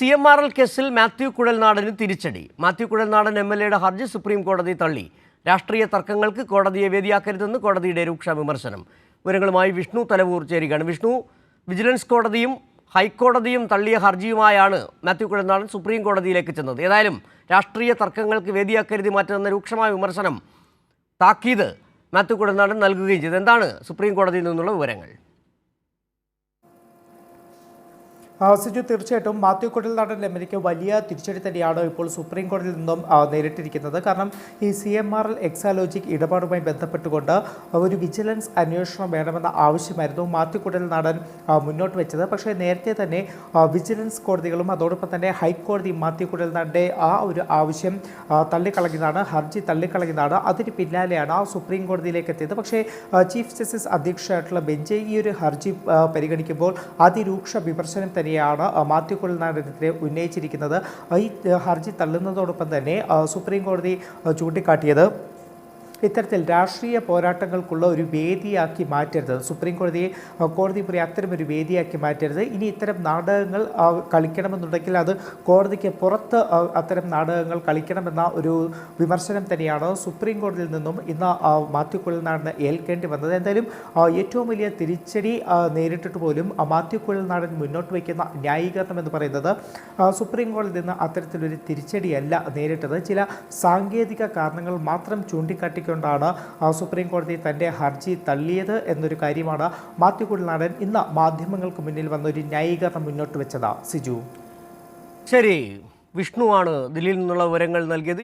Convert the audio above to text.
CMRL കേസിൽ മാത്യു കുഴൽനാടന് തിരിച്ചടി. മാത്യു കുഴൽനാടൻ MLAയുടെ ഹർജി സുപ്രീം കോടതി തള്ളി. രാഷ്ട്രീയ തർക്കങ്ങൾക്ക് കോടതിയെ വേദിയാക്കരുതെന്ന് കോടതിയുടെ രൂക്ഷ വിമർശനം. വിവരങ്ങളുമായി വിഷ്ണു തലവൂർ ചേരുകയാണ്. വിഷ്ണു, വിജിലൻസ് കോടതിയും ഹൈക്കോടതിയും തള്ളിയ ഹർജിയുമായാണ് മാത്യു കുഴൽനാടൻ സുപ്രീം കോടതിയിലേക്ക് ചെന്നത്. ഏതായാലും രാഷ്ട്രീയ തർക്കങ്ങൾക്ക് വേദിയാക്കരുതി മാറ്റുന്ന രൂക്ഷമായ വിമർശനം താക്കീത് മാത്യു കുഴൽനാടൻ നൽകുകയും ചെയ്തു. എന്താണ് സുപ്രീം കോടതിയിൽ നിന്നുള്ള വിവരങ്ങൾ? സിജു, തീർച്ചയായിട്ടും മാത്യു കുഴൽനാടൻ MLAയ്ക്ക് വലിയ തിരിച്ചടി തന്നെയാണ് ഇപ്പോൾ സുപ്രീം കോടതിയിൽ നിന്നും നേരിട്ടിരിക്കുന്നത്. കാരണം ഈ CMRL എക്സാലോജിക് ഇടപാടുമായി ബന്ധപ്പെട്ടുകൊണ്ട് ഒരു വിജിലൻസ് അന്വേഷണം വേണമെന്ന ആവശ്യമായിരുന്നു മാത്യു കുഴൽനാടൻ മുന്നോട്ട് വെച്ചത്. പക്ഷേ നേരത്തെ തന്നെ വിജിലൻസ് കോടതികളും അതോടൊപ്പം തന്നെ ഹൈക്കോടതി മാത്യു കുഴൽനാടൻ്റെ ആ ഒരു ആവശ്യം തള്ളിക്കളഞ്ഞതാണ്, ഹർജി തള്ളിക്കളഞ്ഞതാണ്. അതിന് പിന്നാലെയാണ് സുപ്രീം കോടതിയിലേക്ക് എത്തിയത്. പക്ഷേ ചീഫ് ജസ്റ്റിസ് അധ്യക്ഷയായിട്ടുള്ള ബെഞ്ച് ഈ ഒരു ഹർജി പരിഗണിക്കുമ്പോൾ അതിരൂക്ഷ വിമർശനം തന്നെയാണ് മാത്യു കുഴൽനാടനെതിരെ ഉന്നയിച്ചിരിക്കുന്നത്. ഈ ഹർജി തള്ളുന്നതോടൊപ്പം തന്നെ സുപ്രീം കോടതി ചൂണ്ടിക്കാട്ടിയത് ഇത്തരത്തിൽ രാഷ്ട്രീയ പോരാട്ടങ്ങൾക്കുള്ള ഒരു വേദിയാക്കി മാറ്റരുത്. സുപ്രീം കോടതി അത്തരമൊരു വേദിയാക്കി മാറ്റരുത്. ഇനി ഇത്തരം നാടകങ്ങൾ കളിക്കണമെന്നുണ്ടെങ്കിൽ അത് കോടതിക്ക് പുറത്ത് അത്തരം നാടകങ്ങൾ കളിക്കണമെന്ന ഒരു വിമർശനം തന്നെയാണ് സുപ്രീം കോടതിയിൽ നിന്നും ഇന്ന് മാത്യു കുഴൽനാടന് ഏൽക്കേണ്ടി വന്നത്. എന്തായാലും ഏറ്റവും വലിയ തിരിച്ചടി നേരിട്ടിട്ട് പോലും മാത്യു കുഴൽനാടൻ മുന്നോട്ട് വയ്ക്കുന്ന ന്യായീകരണം എന്ന് പറയുന്നത് സുപ്രീം കോടതിയിൽ നിന്ന് അത്തരത്തിലൊരു തിരിച്ചടിയല്ല നേരിട്ടത്. ചില സാങ്കേതിക കാരണങ്ങൾ മാത്രം ചൂണ്ടിക്കാട്ടി ാണ് സുപ്രീം കോടതി തൻ്റെ ഹർജി തള്ളിയത് എന്നൊരു കാര്യമാണ് മാത്യു കുഴൽനാടൻ ഇന്ന് മാധ്യമങ്ങൾക്ക് മുന്നിൽ വന്നൊരു ന്യായീകരണം മുന്നോട്ട് വെച്ചത്. സിജു, ശരി, വിഷ്ണുവാണ് ദില്ലിയിൽ നിന്നുള്ള വിവരങ്ങൾ നൽകിയത്.